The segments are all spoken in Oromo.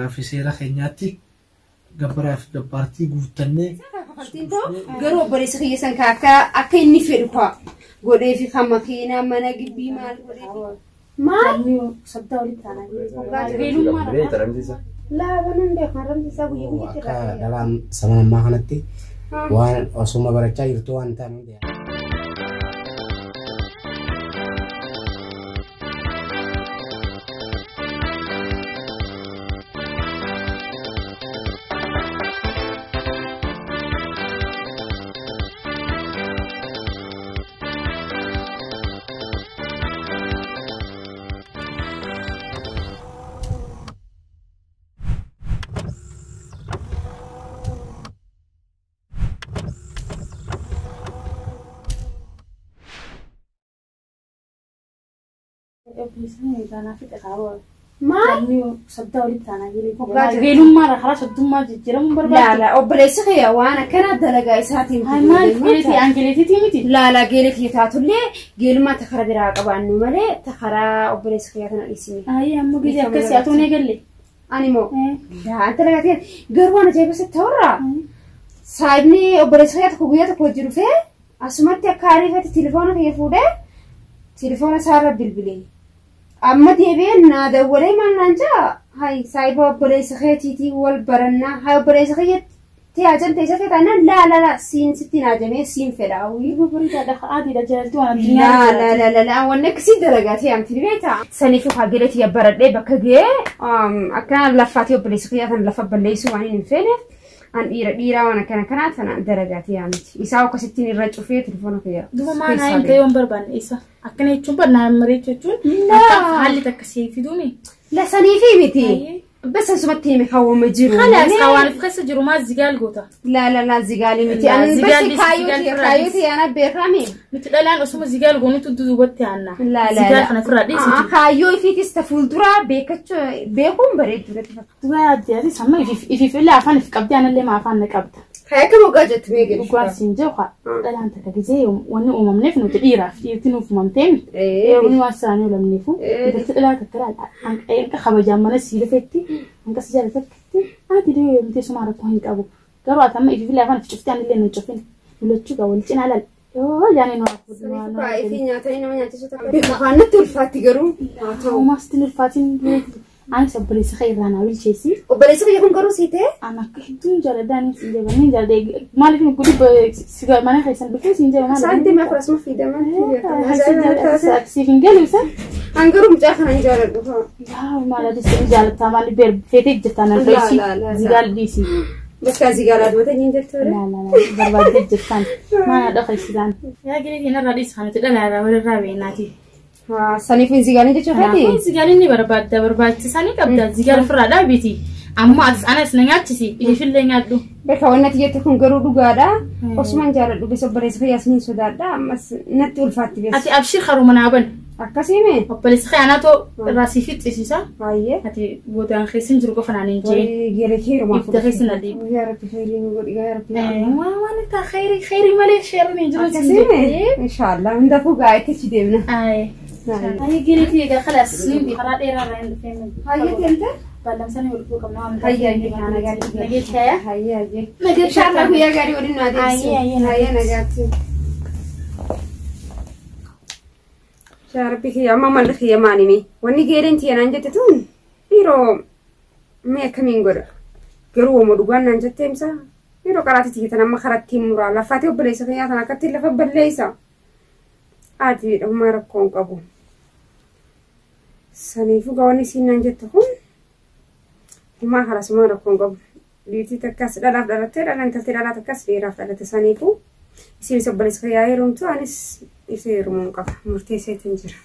في سيرة خيناتي قبرها في دبارتي قوتني قروا بريس خيسان كاكا أكين نفرقها قولي في خمكينا منا جبي مال مال صدق ولي تانا لا بنن بيخان رمزي سوي يجي dalam sama makan nanti wan osuma baraca itu antan dia ما صدق ولي تانا قيلوا مرة خلاص الدم جرم برباد لا أبليس خيا وأنا كانت دلقة إساتي هاي ما قلتي عن قلتي تيمتي لا قيلك يتاتو لي قيل ما تخرج راقب عنه ملي تخرا أبليس خيا تنا اسمي هاي أمو جيزي أكسي أتوني قال لي أنا مو لا أنت لقيتين قرونا جايبة ستورة صاحبني أبليس خيا تخويا تكوجرو فيه أسمعت كاري في تليفونك يفوده تليفون صار بالبلي أما ديبين نادا ولا ما نانجا هاي سايبة بريس خيتي والبرنا هاي بريس خيت تياجن تيجا أنا لا سين ستين أجمع سين فراوي بريتا دخل عادي رجالتو أنا لا ونكسي درجات هي أمتي بيتا سنيفو خاجلت يا برد ليه بكجي أكان لفاتي بريس خيت أنا لفت بليسو عني نفينه أن إيرا وأنا كانت أنا درجات يعني يساوي كستين الرجل فيه تلفونه فيها دوما ما أنا إنت يوم بربان إيسا أكني تشوف برنا مريت تشون لا حالي تكسي في دومي لا سنيفي متي بس سمعتي مخاو مجرو خلاص خوان في خس جرومات زجال قوتا لا زجالي متي أنا بس كايوتي أنا بيرامي متي الآن أسمع زجال قوني تدو بتي عنا لا زجال خنا في الرئيس كايو في تستفول درا بيكتش بيكون بريد تبغى أدي سامي في لا فان في كبدي أنا اللي ما فان كبد هيك موجات ميجي وقال سنجوها الآن تكذي ونو منف نتديره في تنو في منتين ونو أسراني ولا منفو لا تكرر أنك خبر جامنا سيرفتي أنك سجل فتكتي عادي ليه متى سمعت كوين كابو قالوا أتم في لا فان شفتي أنا اللي نشوفين ولا تشوفه ولا تين على يعني نوع في نياتين ما نياتي شو تعمل بخانة الفاتي قرو وما استن الفاتين أنا سبليس خير أنا أقول شيء سي وبليس خير يكون قرو سيته أنا كهتون جلداني سنجا بنين جلد ما لكن كودي بسيجار ما نخيسن بكل سنجا ما سانتي ما فرس ما في دم سيفين قالوا سا أنقرو مجاخنا نجارد لا ما لا تستني جلد تمام بير فيتك جتنا الرئيسي زجال ديسي بس كزجالات وتنين جتورة لا برباد جتان ما دخل سجان يا قليل هنا الرئيس خانة لا ولا الرابع ناتي سنيفين زجالين جتورة زجالين برباد تساني كبدا زجال فرادة بيتي أما أنا سنعت شيء إيش اللي نعدو بكون نتيجة تكون قرودو قادا أسمان جارد بس بريس خياس من سودادا مس نتول فاتي بس أتي أبشر خرومنا أبن أكاسيمه أبليس خيانة تو راسيفيت إيشيسا هاي أتي بودان خيسين جروكو فنانين جي غيركير ما يفتخيسنا دي يا رب خيرين وقول يا رب ما أنت خيري مالي شيرني جروس إن شاء الله من دفوق قاعد تشدينا هاي قلتي خلاص نبي خلاص إيرا راين فين هاي أنت بلام سنة يقولوا كم نوع هيا جي أنا قاعد نجيت هيا هيا جي نجيت شعرك ويا قاعد يقولين نادي هيا أنا قاعد شعرك يا ماما اللي خيا ماني مي وني جيرنتي أنا نجت تون بيرو ما كمين قرو مدوغان نجت تمسا بيرو قراتي تيجي تنام خرجتي مرا لا فاتي وبليس خيا أنا كتير لفه بليسا عادي هم يركون قبو سنيفو قواني سين نجت تكون ما خلاص ما ركون قبل ليتي تكاس لا دلتر أنا أنت تلا تكاس في رافع لتسانيفو يصير سبليس خيايرهم تو أنيس يصير منقف مرتيسة تنجر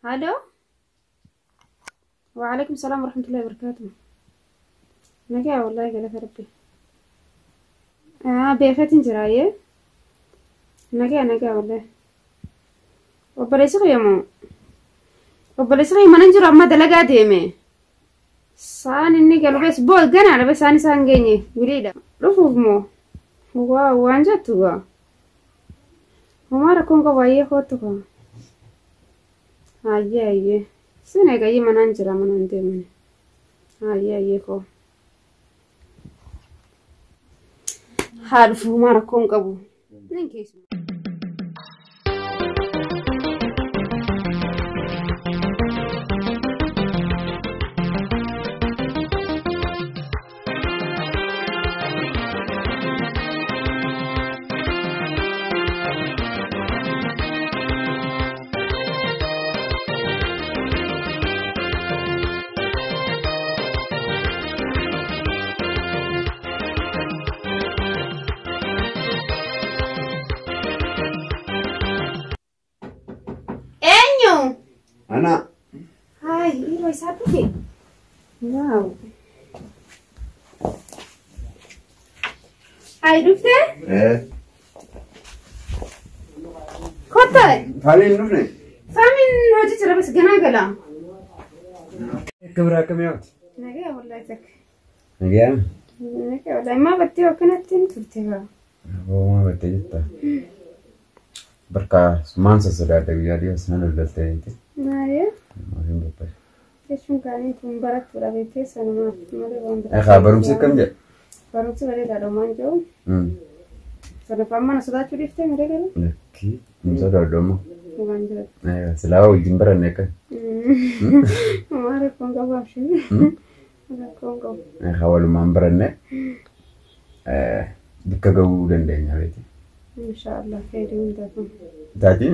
هلو وعليكم السلام ورحمة الله وبركاته نجا والله قال ربي بيفتين جرايه نجا والله وبليسو يا مو وبليسو ما ننجر أما دلقا ديمه Saan ini kalau bes bol kan ada bes saan sanggenya. Gurida. Rufuf mo. Wah, wanja tuh. Mama rakon ka waye hoto ka. Aye. Sene ga yi mananjira manante mene. Aye ko. Harfu mara kon ka bu. Ninki. Anak. Hai, ini satu sih. Wow. Hai, Dufte? Kota? Famin Dufne. Famin hoji cira bas gana gala. Kabra kamiyat. Nage wallahi tak. Nage? Nage wallahi ma batti wakana tin turtega. Oh, ma batti jitta. Berkah semansa sudah ada jadi sana udah itu. Nah ya. Mungkin betul. Kesun kali kumbarat pura bete sana male wanda. Baru sih kan ya? Baru sih ada romanjo. Sana pamana sudah curifte mereka. Oke, sudah dong. Wanjo. Selalu jimbaran ya kan? Mare konga bashi. Ada konga. Awal mambaran ya. Dikagau dan denya itu. Insyaallah khair undakum. Tadi?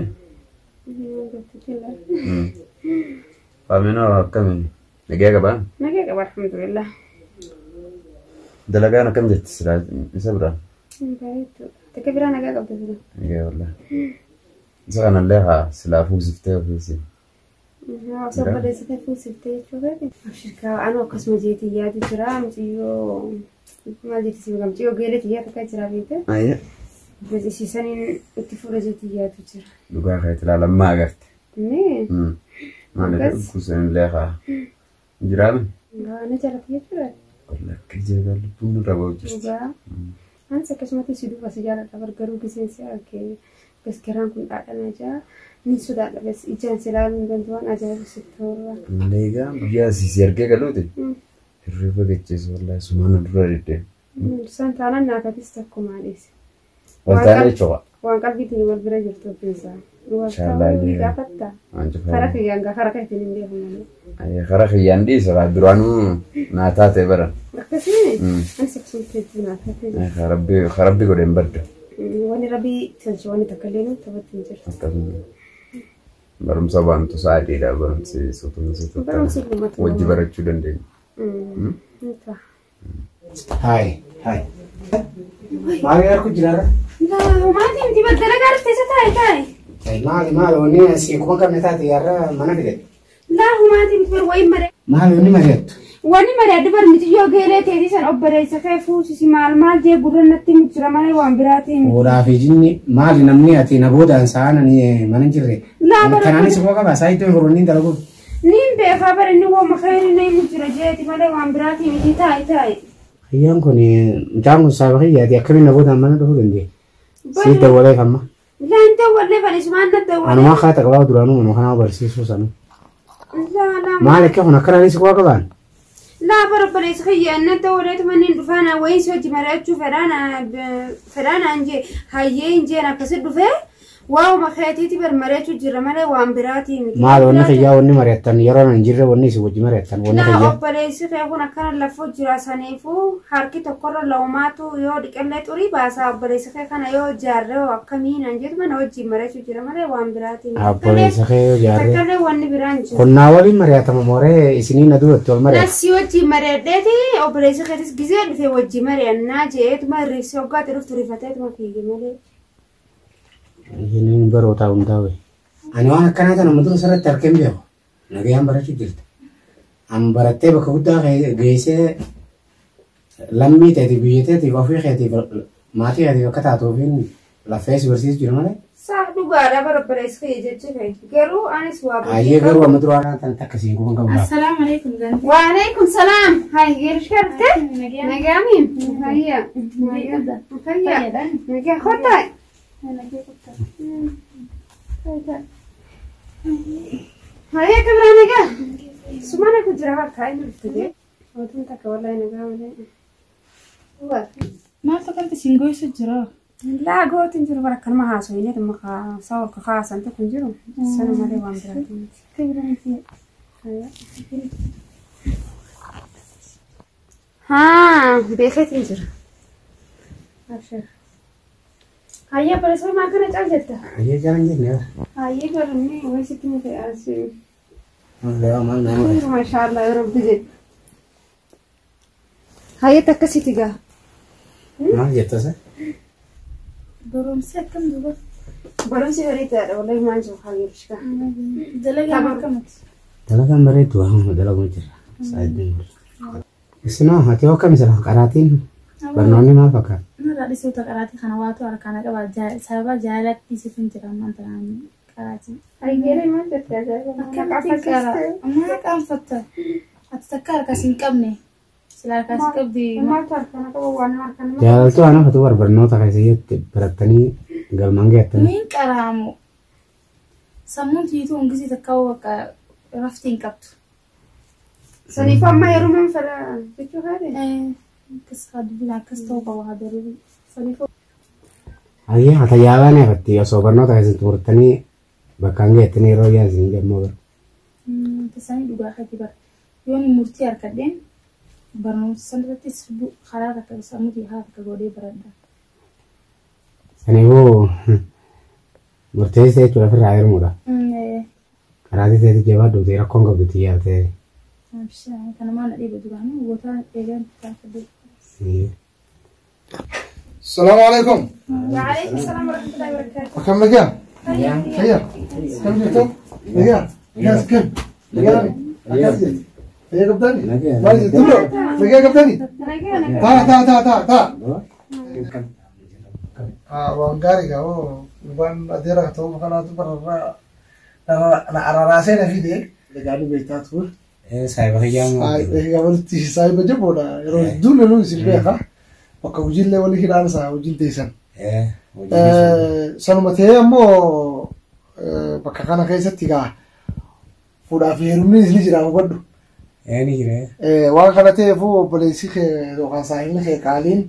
Pamino kami. Nage ka ba? Nage ka ba alhamdulillah. Dalaga na kam jett sira sabra. Baito. Takbira nage ka ba? Nage wallah. Zana leha sila fusifte ofisi. صبر لسه فوسي شوفي شركة أنا قسم جيتي يا ترى متيو ما جيتي سيبقى متيو قلت يا تكاي ترى بيته أيه بس إيش سنين الطفولة جيتي يا ترى لقى خيط لا لما قرت نه ما ندري كوسين لها جرام أنا جرت يا ترى والله كجيل بون ربوجست أنا سكشمتي سيدو بس جرت أبغى كرو كيسين سيا كي بس كرام كنت أنا جا من سودان بس إيجان سلالم بنتوان أجاي بستورة ليجا بيا سيركي كلودي الريفة كتجس والله سمان الرادة سانتانا ناكتستكم عليه والتاني شو وان قلبي تني والبرا جرتو بيسا شاء الله لي قفتا خرك يانغا خرك تني دي هم اي خرك ياندي سرا درانو ناتاته برا كثير انا سكسنت تنا كثير خربي قدام برد واني ربي تنشوني تكلموا تبتنجر barum saban to saadi da barum si soto wajji baraccu dande hai mari aku jirara la mati mti badala garste satai tai mali oni si ko kam netati yarra mana dige la mati mti way mare mali oni mariet wani mare adbar mti yo gele tedi san obbare sa kai fusi si mal je burannatti mutira mare wan birati ora fi jinni mali namni ati na bodan sana ni manan jirre kanani si ko ka basai to horoni dalago nimbe khabar ni wo makhairi nay mutira je ti mare wan birati mti tai ayam ko ni jamu sabahi ya dia kami na bodan mana do dende si to wala kama la anta wala bani subhana ta wala anu ma khata ka duranu no kana barsi susanu la mali ka hona kanani si ko ka ban لا بربنا يسخي أن أنت وليت منين دفانا ويسو جمرات شو فرانا أنجي هاي إنجي أنا كسر دفاع واو ما خياتي برمرات جرمنا وامبراتي ما لو نخيا وني مريتان يرانا نجري وني سو جمريتان وني خيا لا بربنا يسخي أكون كان لفو جراساني فو حركي تقرر لو ماتو يو دكلا توري باسا بربنا يسخي كان يو جارة وكمين أنجي من هو جمرات جرمنا وامبراتي بربنا يسخي جارة تكلا وني برانج كنا ولي مريتان موري سنين ندوت تول مريت نسيو جمرات دتي أو بربنا يسخي تسجيل في وجمرات ناجي ما ريسو قات رفت رفتات ما في جمرات ini baru tahun tahu. Anu anak kan ada nama tu serat terkem dia. Lagi yang barat itu jilt. Ambaratnya berkuda kayak gaya lambi tadi bijet tadi kopi tadi mati tadi kata tu pun la face versus jual mana? Saa dhugaadhaa barbarees ka'ee jechuudha. Garuu anis waa Ayyee garuu amma dura waan tan akkasiin kun qabu. Assalaamu alaikum ganti. Waalaikum salaam. Hai geerishkarte. Nagaamin. Hayya. Hayya. Nagaa kottaa. Hayya kabira nagaa. Sumana ku jira bakka inni dhuftee. Otuun takka wallahi nagaa malee. Maal fakkaata singoysu jira? Laa gootin jiru bara kanuma haasawine maka sawal ka haasante kun jiru. Sana malee waan biraati. Haa, beekeetiin jira. Abshir. Hayya bareesoo maal kana caal jetta? Ayyee jalan jenne. Hayya garumni wayisitti nu ta'e asii. Allee maal nama. Maashaallah ya rabbi je. Hayya takkasitti gaa. Maal jettase? Barumsi akkam duuba? Barumsi bareedaadha wallahi maal jiru hageerishka. Dalagaan akkamati? Dalagaan bareedu waan dalagu jira. Saayidin. Isinoo ati hoo kamisira qaraatiin barnoonni maal fakkaata? Narraa dhiisota qaraatii kana waatu harkaan qaba sababa jaalatti siifin jira ammaan tanaan qaraatii. Hayyeeree maal jettee ajaa'iba? Akkamitti qara? Amma qaanfatta. Ati takka harkas hin qabne. Sila harkas qabdi. Maaltu harkaan qabu waan harkaan nama? Jaalaltuu waan hafatu barnoota keessatti barattanii galmaan geettanii. Niin qaraamu. Sammuun tiituu hungisii takka bakka rafti hin qabdu. Saniif amma heerumaan fedha jechuu haadhe? Akkas haadha akkas ta'uu qaba haadha. Saniif Ayyee haa yaabaan hafatti osoo barnoota keessatti barattanii bakkaan geettanii yeroo yaasiin jammoo bara. Tasaanii dhugaa hati bara. Yoon murtii harkadheen barnoota sanarrattis karaa takka sammuutii haa takka godhee baradha. Saniifuu murteessee jechuudha ofirraa hirmuudha. Karaatii ta'eeti jabaadduuti rakkoon qabduuti yaadtee. Kana maal dhiiba duraan goota eegan taasisu. السلام عليكم. وعليكم السلام ورحمة الله وبركاته. كم لقى؟ خير. كم جيتوا؟ لقى؟ ناس كم؟ لقى؟ هي قبضاني. ما يجي تقول لقى قبضاني. تا. وانقاري كاو وان أديرك تو مكانات برا. أنا أرى راسي في ديك. لقى لي بيتات هو. Saayiba kiyyaa هي قبلتي سايبة جبونا. يروح دون لون سلبيها. Bakka hojiillee walii hidhaansa hojiin teessan. Sanuma ta'ee ammoo bakka kana keessatti gaa fuudhaa fi heerumni ni jira hubadhu. Ni jira. Waan kana ta'eefuu obboleessi kee yookaan saahilli kee qaaliin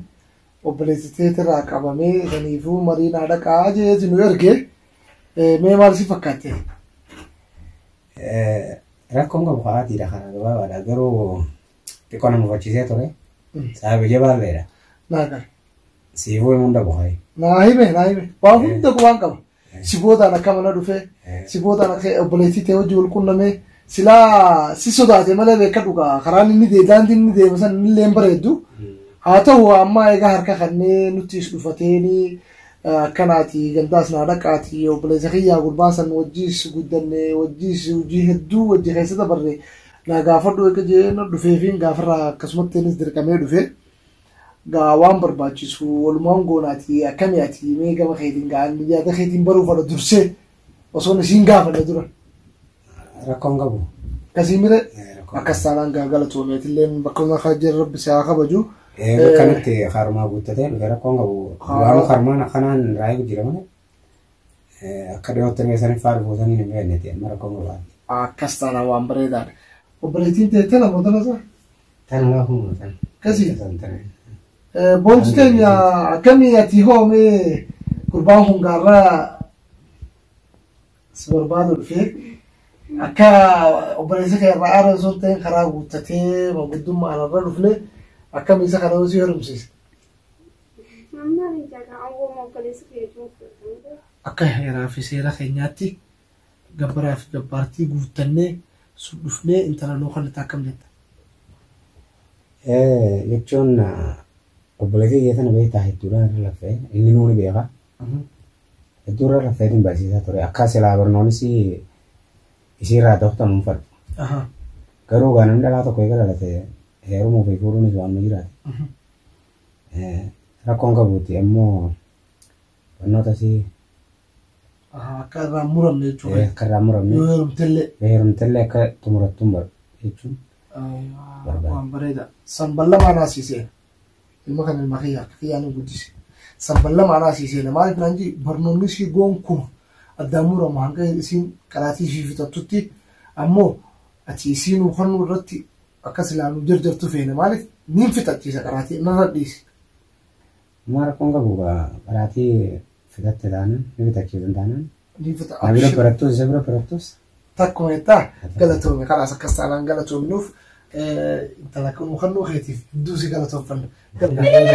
obboleessi teetirraa qabamee saniifuu marii naa dhaqaa jeeti nu erge mee maal si fakkaatte? Rakkoon qabu haatiidha kana gabaabaadha garuu xiqqoo nama hubachiisee ture. Saayiba jabaalleedha. Naagar. Siifuu himuun dhabu hayi. Naa hime. Waan hunda waan qaba. Siboodaan akka mana dhufee siboodaan akka obboleettii ta'e hojii wal qunnamee silaa si sodaate malee beeka dhugaa karaan inni daandii inni deemu san inni illee bareeddu. Haa ta'u amma egaa harka kannee nuttis dhufateeni akkanaati gandaas naa dhaqaati obboleessa kiyyaa gurbaan san wajjiis guddanne wajjiis hojii hedduu wajji keessa dabarre naa gaafadhu eega jeen dhufeefiin gaafarraa akkasumatti innis dirqamee dhufee. Waan barbaachisu walumaan goonaati akkamii ati mee gama keetiin ga'an yaada keetiin baruu fadha dursee osoo isiin gaafanne dura. Rakkoon qabu. Kasii mire akkas taanaan gaagala tuumeetillee bakka kana jira rabbi si haa kabaju. Kanatti harmaa guuttatee dhufe rakkoon qabu. Waan harmaan kanaan raayii jira malee akka dhiyootti meeshaan faal buusanii hin beekneeti amma rakkoon qabu. Akkas taanaan waan bareedaadha. Obboleettiin teettee namoota nasa? Tan laa humna. Kasii. Boonti keenya akkamii ati hoomee gurbaan hungaarraa si barbaadu dhufee akka obboleessa kee irraa aaran sun ta'een karaa guuttatee maguddummaan irra dhufne akkamii isa kana si heerumsiise. Akka heeraa fi seera keenyaatti gabbaraa fi gabbaartii guuttannee sun dhufnee intala nuu kanatti akkam jetta. Jechuun obboleettii keessan beektaa hedduudhaan irra lafee inni nuuni beeka. Hedduu irra lafeetiin barsiisaa ture. Akka silaa barnoonis isiirraa ta'uutamuun fadhu. Garuu kan namni dhalaa tokko eega dhalate heerumuu fi fuudhuunis waan nu jiraate. Rakkoon qabuuti ammoo barnoota Karena muramne jechuudha. Karraa muramne. Yoo heerumtellee. Heerumtellee akka xumurattuun jechuun. Waan bareeda. Sanballama naasisee. Ilma kan ilma kiyyaan guddise. Sanballama naasisee maaliif naan jii barnoonni ishii gonkumaa addaan muramu hanga isiin qaraatii ishii fixattutti ammoo ati isiin hubannoo irratti akkas ilaalu jarjartu feene maaliif niin fixachiisa qaraatii narra dhiisi. Mara kun qabu qaraatii fixatte taanan ni fixachiisan taanan. Niin fixa. Nabira barattus isa bira barattus. Takkuma jettaa galatoome kanaas akkas taanaan galatoominuuf intala kun hubannoo keetiif hedduu si galatoomfanna. Galatoome.